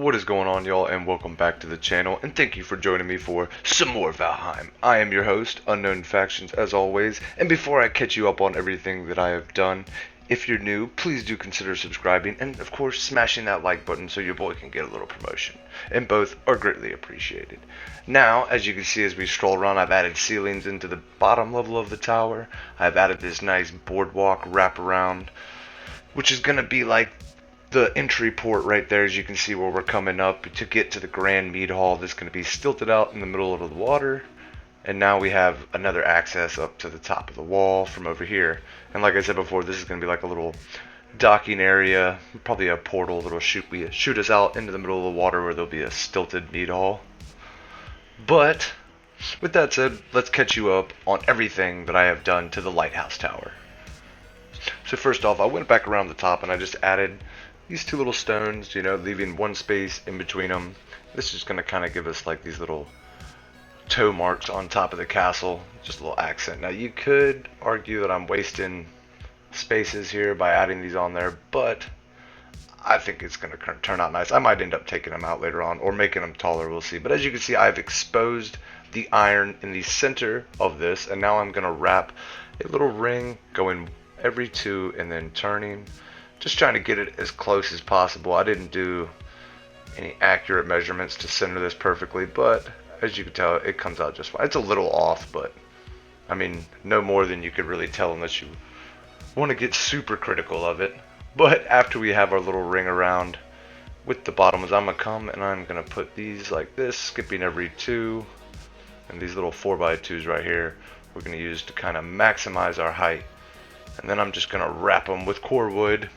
What is going on, y'all, and welcome back to the channel, and thank you for joining me for some more Valheim. I am your host, Unknown Factions, as always, and before I catch you up on everything that I have done, if you're new, please do consider subscribing, and of course, smashing that like button so your boy can get a little promotion, and both are greatly appreciated. Now, as you can see as we stroll around, I've added ceilings into the bottom level of the tower. I've added this nice boardwalk wraparound, which is going to be like the entry port right there, as you can see where we're coming up to get to the grand mead hall. That's going to be stilted out in the middle of the water, and now we have another access up to the top of the wall from over here. And like I said before, this is going to be like a little docking area, probably a portal that'll shoot us out into the middle of the water where there'll be a stilted mead hall. But with that said, let's catch you up on everything that I have done to the Lighthouse tower. So first off, I went back around the top and I just added these two little stones, leaving one space in between them. This is going to kind of give us like these little toe marks on top of the castle, just a little accent. Now you could argue that I'm wasting spaces here by adding these on there, but I think it's going to turn out nice. I might end up taking them out later on or making them taller, we'll see. But as you can see, I've exposed the iron in the center of this, and now I'm going to wrap a little ring going every two and then turning. Just trying to get it as close as possible. I didn't do any accurate measurements to center this perfectly, but as you can tell, it comes out just fine. It's a little off, but I mean, no more than you could really tell unless you want to get super critical of it. But after we have our little ring around with the bottoms, I'm going to come and I'm going to put these like this, skipping every two, and these little 4x2s right here we're going to use to kind of maximize our height. And then I'm just going to wrap them with core wood.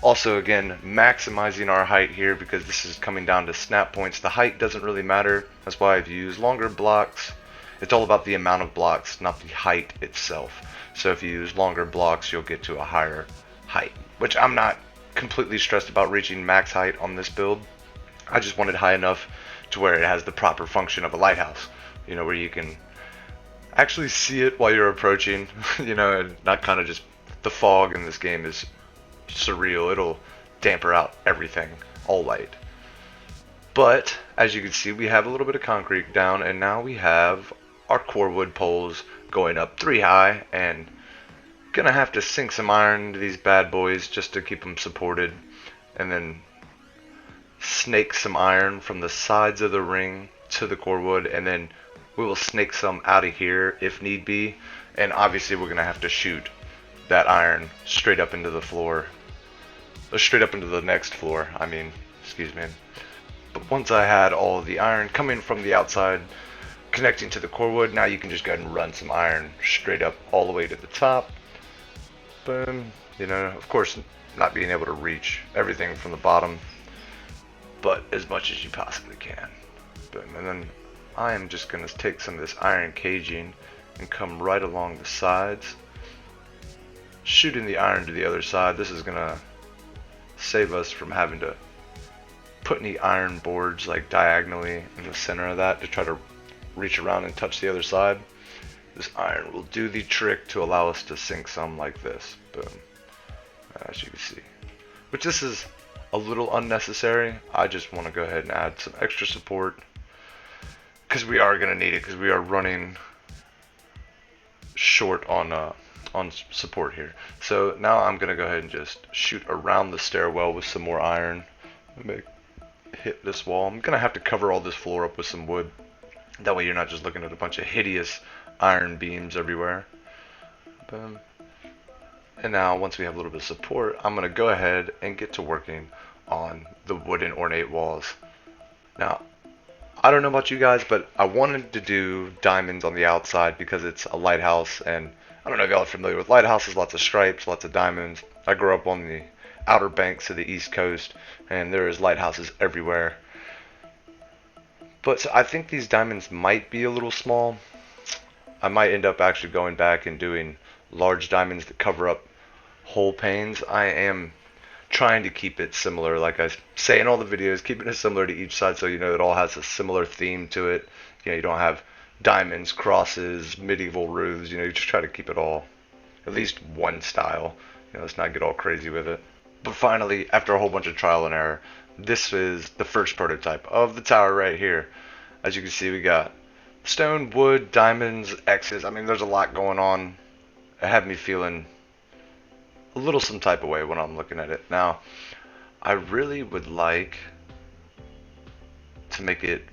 Also, again, maximizing our height here because this is coming down to snap points. The height doesn't really matter. That's why I've used longer blocks. It's all about the amount of blocks, not the height itself. So if you use longer blocks, you'll get to a higher height, which I'm not completely stressed about reaching max height on this build. I just want it high enough to where it has the proper function of a lighthouse, where you can actually see it while you're approaching, and not kind of just the fog in this game is surreal. It'll damper out everything, all light. But as you can see, we have a little bit of concrete down, and now we have our core wood poles going up 3 high, and gonna have to sink some iron into these bad boys just to keep them supported, and then snake some iron from the sides of the ring to the core wood, and then we will snake some out of here if need be. And obviously we're gonna have to shoot that iron straight up into the floor, or straight up into the next floor, excuse me. But once I had all of the iron coming from the outside connecting to the core wood, now you can just go ahead and run some iron straight up all the way to the top. Boom. Of course not being able to reach everything from the bottom, but as much as you possibly can. Boom. And then I am just going to take some of this iron caging and come right along the sides, shooting the iron to the other side. This is going to save us from having to put any iron boards like diagonally in the center of that to try to reach around and touch the other side. This iron will do the trick to allow us to sink some like this. Boom. As you can see. Which this is a little unnecessary. I just want to go ahead and add some extra support because we are going to need it, because we are running short on support here. So now I'm going to go ahead and just shoot around the stairwell with some more iron. Hit this wall. I'm going to have to cover all this floor up with some wood. That way you're not just looking at a bunch of hideous iron beams everywhere. Boom. And now once we have a little bit of support, I'm going to go ahead and get to working on the wooden ornate walls. Now, I don't know about you guys, but I wanted to do diamonds on the outside because it's a lighthouse, and I don't know if y'all are familiar with lighthouses, lots of stripes, lots of diamonds. I grew up on the outer banks of the East Coast, and there is lighthouses everywhere. But so I think these diamonds might be a little small. I might end up actually going back and doing large diamonds that cover up whole panes. I am trying to keep it similar, like I say in all the videos, keeping it similar to each side so it all has a similar theme to it. You don't have diamonds, crosses, medieval roofs. You just try to keep it all at least one style. Let's not get all crazy with it. But finally, after a whole bunch of trial and error, this is the first prototype of the tower right here. As you can see, we got stone, wood, diamonds, X's. I mean, there's a lot going on. It had me feeling a little some type of way when I'm looking at it. Now, I really would like to make it.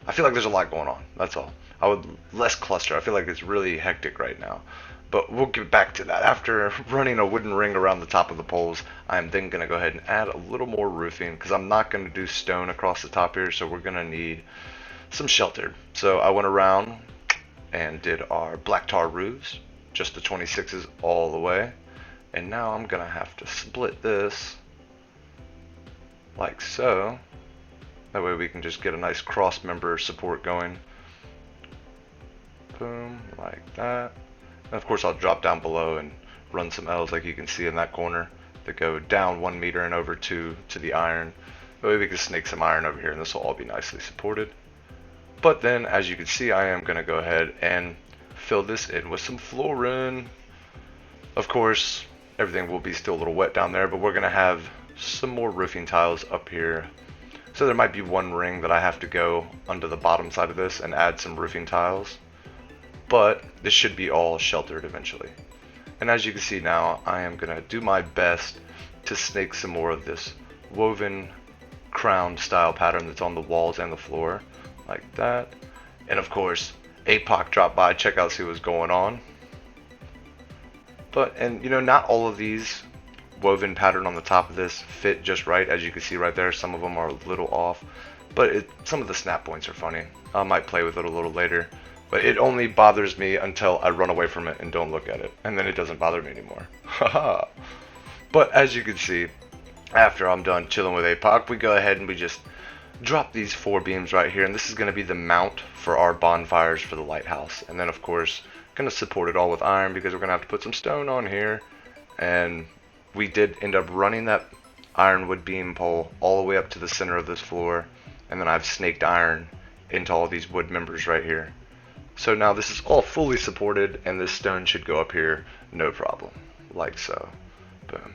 I feel like there's a lot going on. That's all. I would less cluster. I feel like it's really hectic right now. But we'll get back to that. After running a wooden ring around the top of the poles, I'm then going to go ahead and add a little more roofing because I'm not going to do stone across the top here, so we're going to need some shelter. So I went around and did our black tar roofs, just the 26s all the way. And now I'm going to have to split this like so. That way we can just get a nice cross member support going. Boom, like that. And of course I'll drop down below and run some L's like you can see in that corner that go down 1 meter and over 2 to the iron. That way we can snake some iron over here and this will all be nicely supported. But then as you can see, I am going to go ahead and fill this in with some flooring. Of course everything will be still a little wet down there, but we're going to have some more roofing tiles up here. So there might be one ring that I have to go under the bottom side of this and add some roofing tiles. But this should be all sheltered eventually. And as you can see now, I am going to do my best to snake some more of this woven crown style pattern that's on the walls and the floor. Like that. And of course, APOC dropped by, check out, see what's going on. And you know, not all of these woven pattern on the top of this fit just right. As you can see right there, some of them are a little off, but some of the snap points are funny. I might play with it a little later, but it only bothers me until I run away from it and don't look at it, and then it doesn't bother me anymore. Haha. But as you can see, after I'm done chilling with APOC, we go ahead and we just drop these 4 beams right here, and this is going to be the mount for our bonfires for the lighthouse. And then of course going to support it all with iron because we're going to have to put some stone on here. And we did end up running that ironwood beam pole all the way up to the center of this floor, and then I've snaked iron into all these wood members right here. So now this is all fully supported, and this stone should go up here no problem, like so. Boom.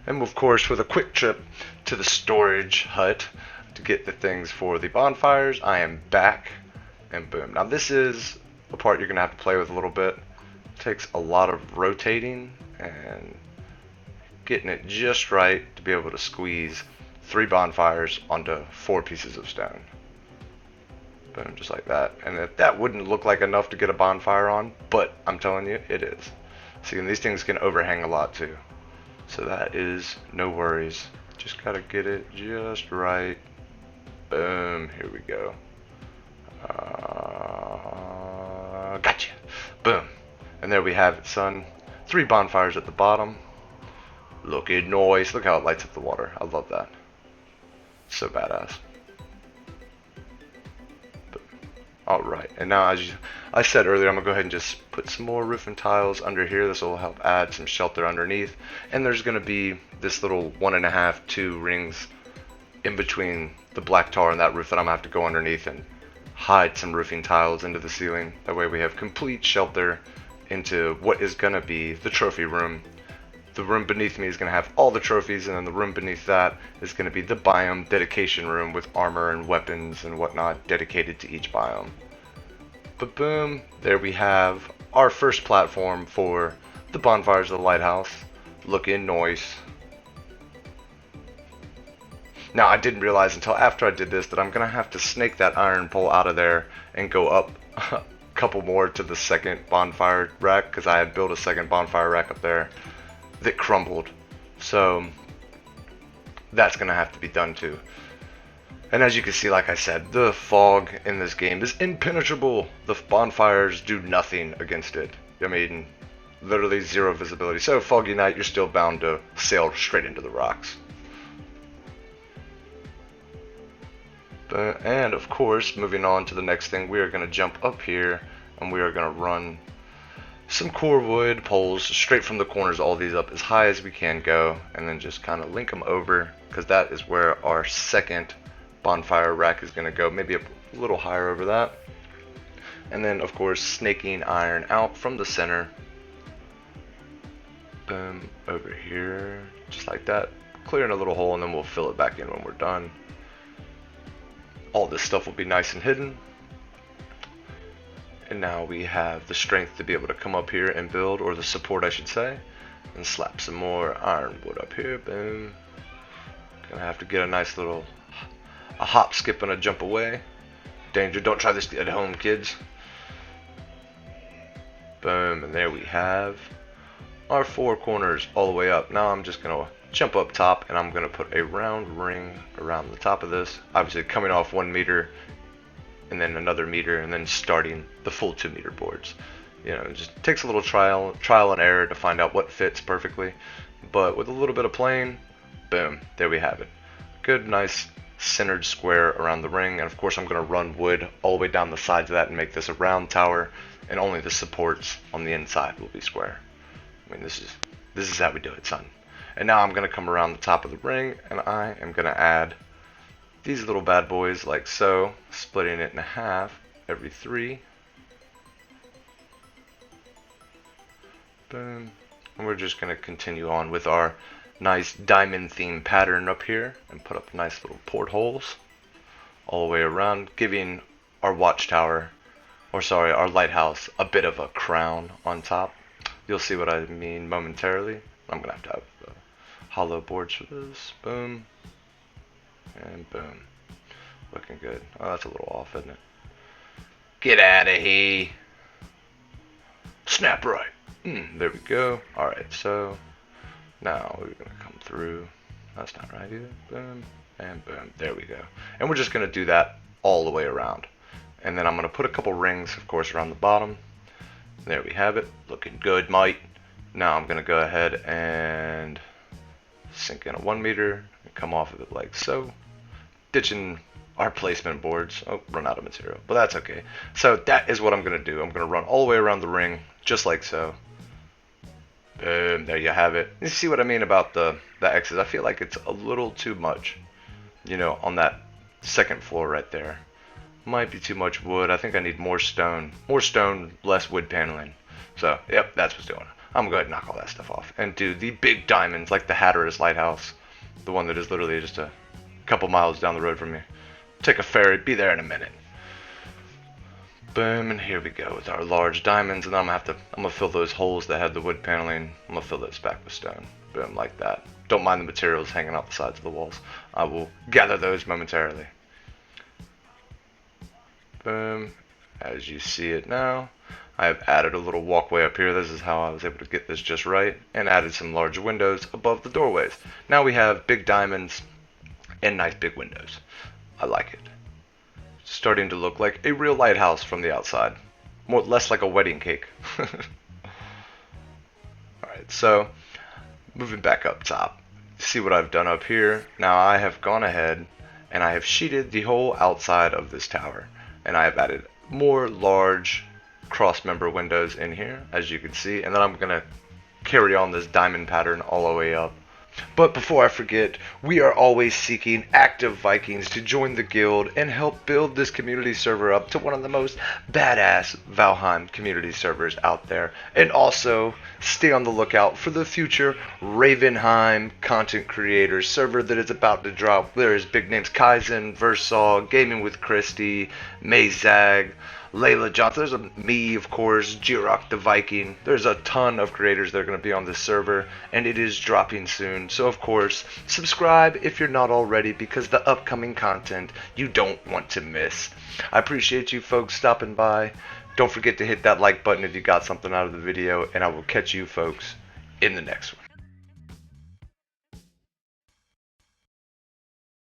And of course, with a quick trip to the storage hut to get the things for the bonfires, I am back, and boom. Now this is a part you're gonna have to play with a little bit. It takes a lot of rotating and getting it just right to be able to squeeze 3 bonfires onto 4 pieces of stone. Boom, just like that. And that wouldn't look like enough to get a bonfire on, but I'm telling you, it is. See, and these things can overhang a lot too. So that is no worries. Just gotta get it just right. Boom, here we go. Gotcha. Boom. And there we have it, son. 3 bonfires at the bottom. Looking nice. Look how it lights up the water. I love that. So badass. Alright, and now as I said earlier, I'm going to go ahead and just put some more roofing tiles under here. This will help add some shelter underneath. And there's going to be this little 1.5, 2 rings in between the black tar and that roof that I'm going to have to go underneath and hide some roofing tiles into the ceiling. That way we have complete shelter into what is going to be the trophy room. The room beneath me is going to have all the trophies, and then the room beneath that is going to be the biome dedication room with armor and weapons and whatnot dedicated to each biome. But boom, there we have our first platform for the bonfires of the lighthouse. Looking nice. Now I didn't realize until after I did this that I'm going to have to snake that iron pole out of there and go up a couple more to the second bonfire rack, because I had built a second bonfire rack up there that crumbled. So that's going to have to be done too. And as you can see, like I said, the fog in this game is impenetrable. The bonfires do nothing against it. I mean, literally 0 visibility. So foggy night, you're still bound to sail straight into the rocks. And of course, moving on to the next thing, we are going to jump up here and we are going to run some core wood poles straight from the corners, all these up as high as we can go, and then just kind of link them over, because that is where our second bonfire rack is going to go, maybe a little higher over that. And then of course snaking iron out from the center, boom, over here, just like that, clearing a little hole, and then we'll fill it back in when we're done. All this stuff will be nice and hidden. And now we have the strength to be able to come up here and build, or the support I should say, and slap some more ironwood up here. Boom. Gonna have to get a nice little a hop, skip, and a jump away. Danger, don't try this at home, kids. Boom, and there we have our 4 corners all the way up. Now I'm just gonna jump up top, and I'm gonna put a round ring around the top of this, obviously coming off 1 meter and then another meter, and then starting the full 2 meter boards. You know, it just takes a little trial and error to find out what fits perfectly, but with a little bit of playing, boom, there we have it. Good, nice centered square around the ring. And of course I'm going to run wood all the way down the sides of that and make this a round tower, and only the supports on the inside will be square. I mean, this is how we do it, son. And now I'm going to come around the top of the ring, and I am going to add these little bad boys like so, splitting it in half every 3. Boom. And we're just going to continue on with our nice diamond theme pattern up here and put up nice little portholes all the way around, giving our watchtower, or sorry, our lighthouse, a bit of a crown on top. You'll see what I mean momentarily. I'm going to have hollow boards for this. Boom. And boom. Looking good. Oh, that's a little off, isn't it? Get out of here. Snap right. There we go. Alright, so now we're going to come through. That's not right either. Boom. And boom. There we go. And we're just going to do that all the way around. And then I'm going to put a couple rings, of course, around the bottom. There we have it. Looking good, mate. Now I'm going to go ahead and sink in a 1 meter and come off of it like so. Ditching our placement boards. Oh, run out of material, but that's okay. So that is what I'm going to do. I'm going to run all the way around the ring, just like so. Boom, there you have it. You see what I mean about the X's? I feel like it's a little too much, you know, on that second floor right there. Might be too much wood. I think I need more stone. More stone, less wood paneling. So, yep, that's what's doing it. I'm going to go ahead and knock all that stuff off and do the big diamonds like the Hatteras Lighthouse. The one that is literally just a couple miles down the road from me. Take a ferry, be there in a minute. Boom, and here we go with our large diamonds, and then I'm gonna fill those holes that had the wood paneling. I'm gonna fill those back with stone. Boom, like that. Don't mind the materials hanging out the sides of the walls. I will gather those momentarily. Boom, as you see it now, I have added a little walkway up here. This is how I was able to get this just right, and added some large windows above the doorways. Now we have big diamonds and nice big windows. I like it. Starting to look like a real lighthouse from the outside. Less like a wedding cake. Alright, so moving back up top. See what I've done up here. Now I have gone ahead and I have sheeted the whole outside of this tower. And I have added more large cross member windows in here, as you can see. And then I'm going to carry on this diamond pattern all the way up. But before I forget, we are always seeking active Vikings to join the guild and help build this community server up to one of the most badass Valheim community servers out there. And also, stay on the lookout for the future Ravenheim content creators server that is about to drop. There is big names Kaizen, Versal, Gaming with Christy, Mayzag, Layla Johnson, there's me, of course, Jirok the Viking. There's a ton of creators that are going to be on this server, and it is dropping soon. So, of course, subscribe if you're not already, because the upcoming content you don't want to miss. I appreciate you folks stopping by. Don't forget to hit that like button if you got something out of the video, and I will catch you folks in the next one.